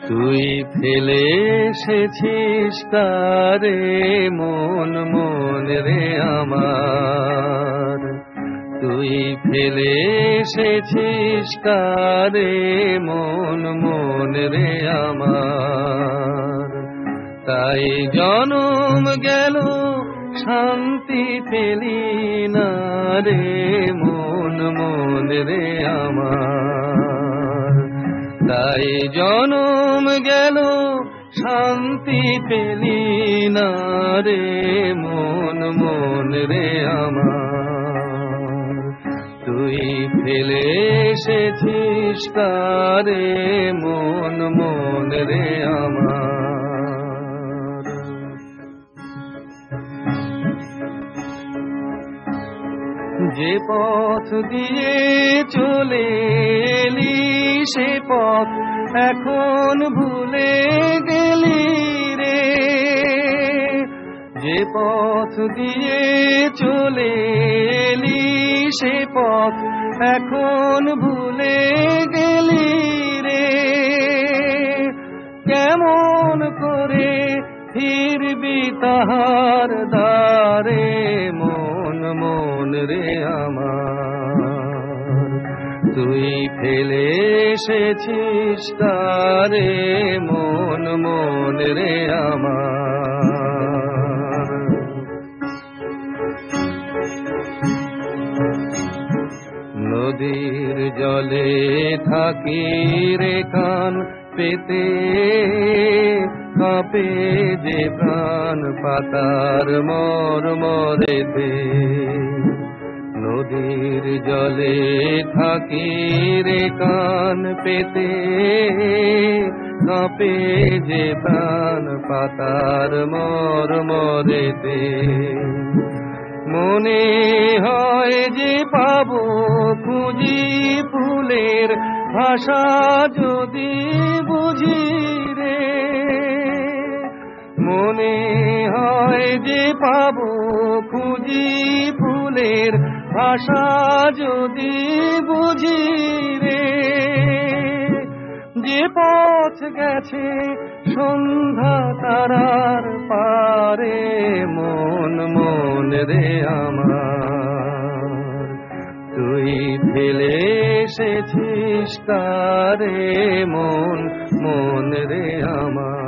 তুই ফেলে এসেছিস কারে মন মন রে আমার, তুই ফেলে এসেছিস কারে মন মন রে আমার। তাই জনম গেল শান্তি পেলি না রে মন মন রে আমার। তাই জনম গেল শান্তি পেলি না রে মন মন রে আমার। তুই ফেলে এসেছিস কারে মন মন রে আমার। যে পথ দিয়ে চলে এলি সে পথ এখন ভুলে গেলি রে। যে পথ দিয়ে চলে এলি সে পথ এখন ভুলে গেলি রে। কেমন করে ফিরবি তাহার দ্বারে মন মন রে আমার। তুই ফেলে এসেছিস কারে মন মন রে আমার। নদীর জলে থাকি রে কান পেতে, কাঁপে যে প্রাণ পাতার মরমরেতে। নদীর জলে থাকি রে কান পেতে, কাঁপে যে প্রাণ পাতার মরমরেতে। মনে হয় যে পাবো খুঁজি ফুলের ভাষা যদি বুঝি রে। মনে হয় যে পাবো খুঁজি ফুলের ভাষা যদি বুঝি রে। যে পথ গেছে সন্ধ্যা তারার পারে মন মন রে আমার। তুই ফেলে এসেছিস কারে মন মন রে আমার।